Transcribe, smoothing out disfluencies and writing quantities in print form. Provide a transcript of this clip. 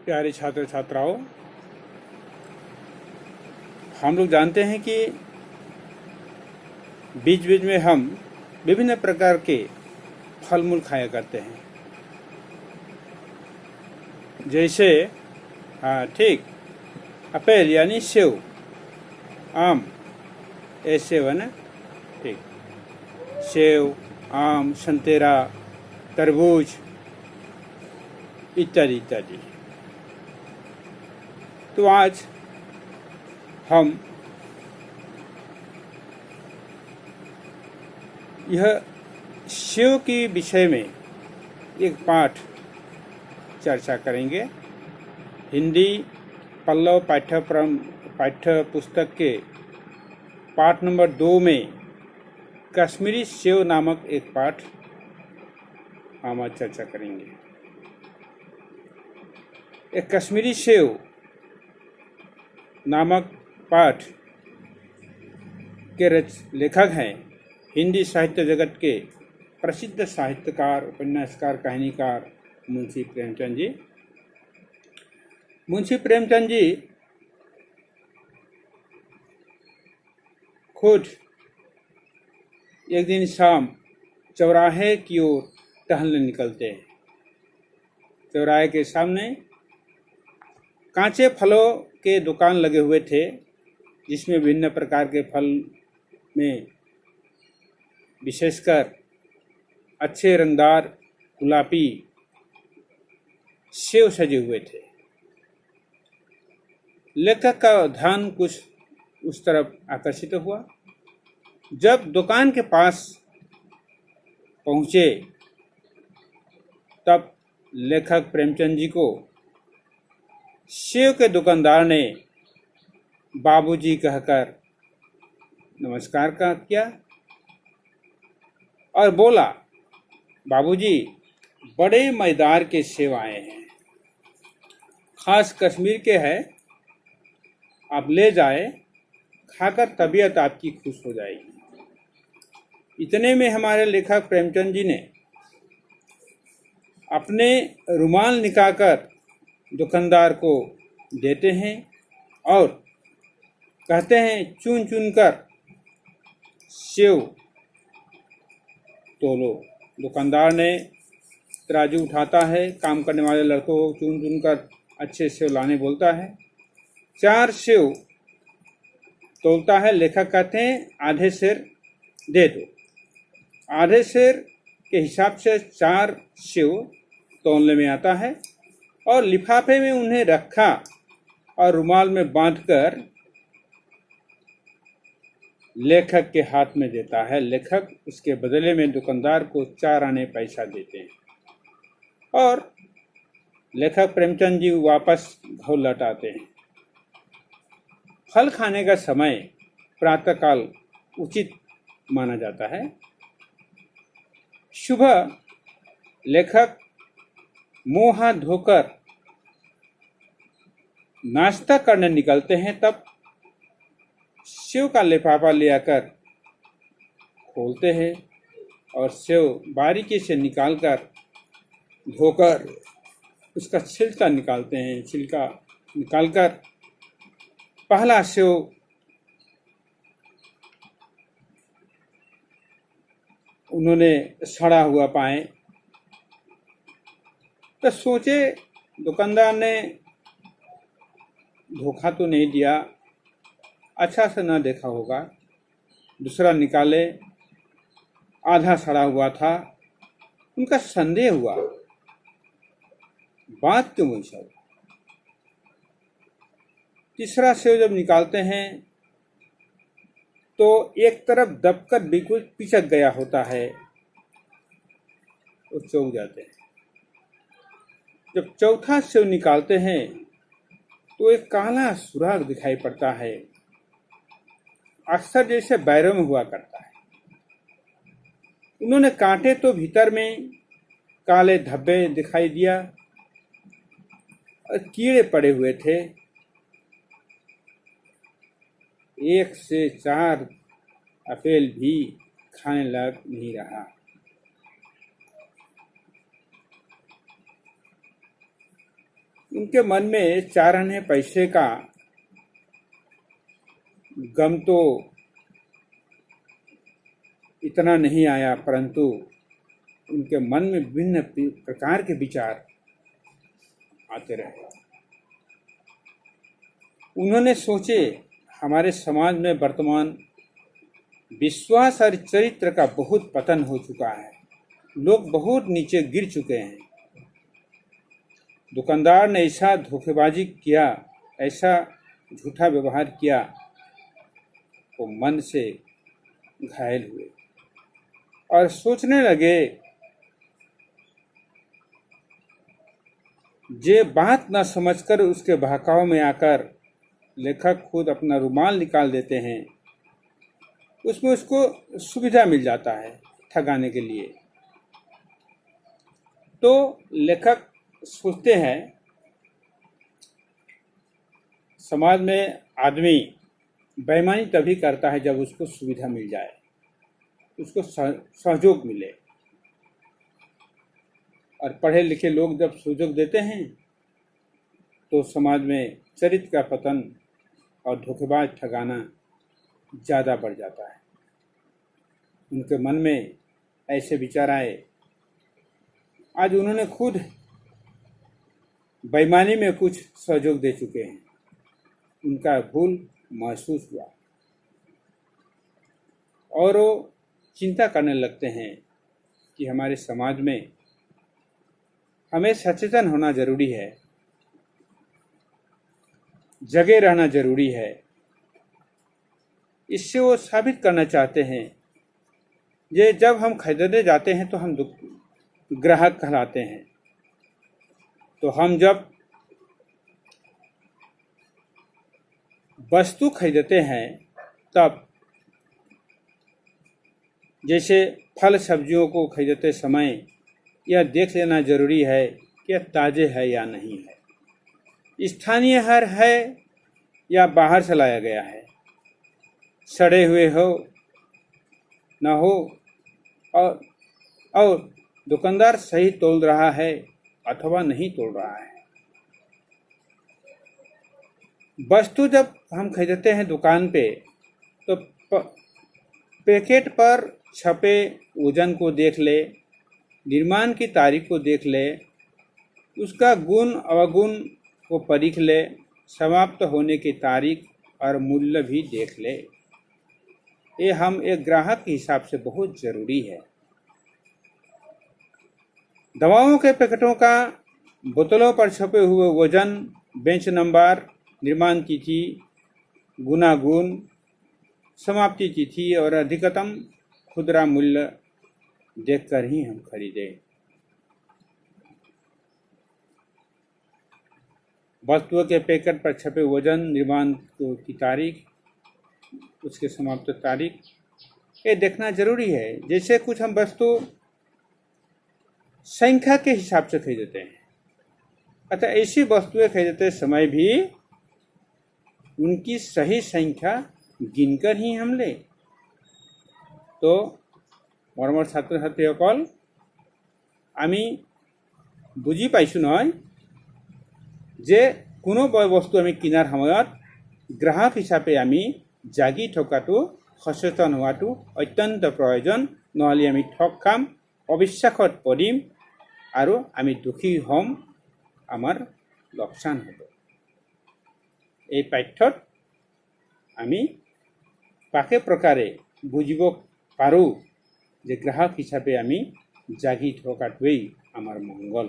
प्यारे छात्र छात्राओं, हम लोग जानते हैं कि बीच बीच में हम विभिन्न प्रकार के फल मूल खाया करते हैं। जैसे ठीक, अपेल यानी सेव, आम, ऐसे हुआ ना, ठीक, सेव, आम, संतरा, तरबूज इत्यादि इत्यादि। तो आज हम यह सेव के विषय में एक पाठ चर्चा करेंगे। हिंदी पल्लव पाठ्य पुस्तक के पाठ नंबर 2 में कश्मीरी सेव नामक एक पाठ हम आज चर्चा करेंगे। एक कश्मीरी सेव नामक पाठ के लेखक हैं हिंदी साहित्य जगत के प्रसिद्ध साहित्यकार, उपन्यासकार, कहानीकार मुंशी प्रेमचंद जी। मुंशी प्रेमचंद जी खुद एक दिन शाम चौराहे की ओर टहलने निकलते हैं। चौराहे के सामने कांचे फलों के दुकान लगे हुए थे, जिसमें विभिन्न प्रकार के फल में विशेषकर अच्छे रंगदार गुलाबी सेव सजे हुए थे। लेखक का ध्यान कुछ उस तरफ आकर्षित हुआ। जब दुकान के पास पहुंचे तब लेखक प्रेमचंद जी को सेव के दुकानदार ने बाबूजी कहकर नमस्कार किया और बोला, बाबूजी, बड़े मजेदार के सेव आए हैं, खास कश्मीर के हैं, आप ले जाए, खाकर तबीयत आपकी खुश हो जाएगी। इतने में हमारे लेखक प्रेमचंद जी ने अपने रुमाल निकालकर दुकानदार को देते हैं और कहते हैं, चुन चुन कर सेव तोलो। दुकानदार ने तराजू उठाता है, काम करने वाले लड़कों को चुन चुन कर अच्छे सेव लाने बोलता है। 4 सेव तोलता है। लेखक कहते हैं, आधे सेर दे दो। आधे सेर के हिसाब से 4 सेव तोलने में आता है और लिफाफे में उन्हें रखा और रुमाल में बांधकर लेखक के हाथ में देता है। लेखक उसके बदले में दुकानदार को 4 आने पैसा देते हैं और लेखक प्रेमचंद जी वापस घर लौट आते हैं। फल खाने का समय प्रातःकाल उचित माना जाता है। सुबह लेखक मुंह हाथ धोकर नाश्ता करने निकलते हैं। तब सेव का लिफाफा ले आकर खोलते हैं और सेव बारीकी से निकालकर धोकर उसका छिलका निकालते हैं। छिलका निकालकर पहला सेव उन्होंने सड़ा हुआ पाए तो सोचे, दुकानदार ने धोखा तो नहीं दिया, अच्छा से न देखा होगा। दूसरा निकाले, आधा सड़ा हुआ था। उनका संदेह हुआ, बात क्यों ऐसा हुआ। तीसरा सेव जब निकालते हैं तो एक तरफ दबकर बिल्कुल पिचक गया होता है, वो चौंक जाते हैं। जब चौथा सेव निकालते हैं तो एक काला सुराग दिखाई पड़ता है, अक्सर जैसे बैरों में हुआ करता है। उन्होंने काटे तो भीतर में काले धब्बे दिखाई दिया और कीड़े पड़े हुए थे। 1 से 4 अपेल भी खाने लायक नहीं रहा। उनके मन में 4 आने पैसे का गम तो इतना नहीं आया, परंतु उनके मन में विभिन्न प्रकार के विचार आते रहे। उन्होंने सोचे, हमारे समाज में वर्तमान विश्वास और चरित्र का बहुत पतन हो चुका है, लोग बहुत नीचे गिर चुके हैं। दुकानदार ने ऐसा धोखेबाजी किया, ऐसा झूठा व्यवहार किया, वो मन से घायल हुए और सोचने लगे, जे बात न समझकर उसके बहकाव में आकर लेखक खुद अपना रुमाल निकाल देते हैं, उसमें उसको सुविधा मिल जाता है ठगाने के लिए। तो लेखक सोचते हैं, समाज में आदमी बेईमानी तभी करता है जब उसको सुविधा मिल जाए, उसको सहयोग मिले। और पढ़े लिखे लोग जब सहयोग देते हैं तो समाज में चरित्र का पतन और धोखेबाज ठगाना ज़्यादा बढ़ जाता है। उनके मन में ऐसे विचार आए। आज उन्होंने खुद बेईमानी में कुछ सहयोग दे चुके हैं, उनका भूल महसूस हुआ और वो चिंता करने लगते हैं कि हमारे समाज में हमें सचेतन होना जरूरी है, जगे रहना जरूरी है। इससे वो साबित करना चाहते हैं, ये जब हम खरीदने जाते हैं तो हम ग्राहक कहलाते हैं, तो हम जब वस्तु खरीदते हैं तब जैसे फल सब्जियों को खरीदते समय यह देख लेना जरूरी है कि यह ताज़े है या नहीं है, स्थानीय है या बाहर से लाया गया है, सड़े हुए हो न हो, और दुकानदार सही तोल रहा है अथवा नहीं तोल रहा है। वस्तु जब हम खरीदते हैं दुकान पे तो पैकेट पर छपे वजन को देख ले, निर्माण की तारीख को देख ले, उसका गुण अवगुण को परख ले, समाप्त होने की तारीख और मूल्य भी देख ले। ये हम एक ग्राहक के हिसाब से बहुत जरूरी है। दवाओं के पैकेटों का बोतलों पर छपे हुए वजन, बेंच नंबर, निर्माण तिथि, गुणागुण, समाप्ति तिथि और अधिकतम खुदरा मूल्य देखकर ही हम खरीदें। वस्तुओं के पैकेट पर छपे वजन, निर्माण की तारीख, उसके समाप्त तारीख, ये देखना जरूरी है। जैसे कुछ हम वस्तु संख्या के हिसाब से खरीदते हैं, अतः ऐसी वस्तुएं खरीदते समय भी उनकी सही संख्या गिनकर ही हम ले। तो मरमर छात्र छात्रीসকল, আমি বুজি পাইছো নহয় যে কোনো বস্তু আমি কিনাৰ সময়ত গ্ৰাহক হিচাপে আমি জাগি থকাটো, সচেতন হোৱাটো অত্যন্ত প্ৰয়োজন। নহ'লে আমি ঠগ খাম, অবিশ্বাসত পৰিম আৰু আমি দুখী হ'ম, আমাৰ লোকচান হ'ব। এই পাঠ্যত আমি পাকে প্ৰকাৰে বুজিব পাৰোঁ যে গ্ৰাহক হিচাপে আমি জাগি থকাটোৱেই আমাৰ মংগল।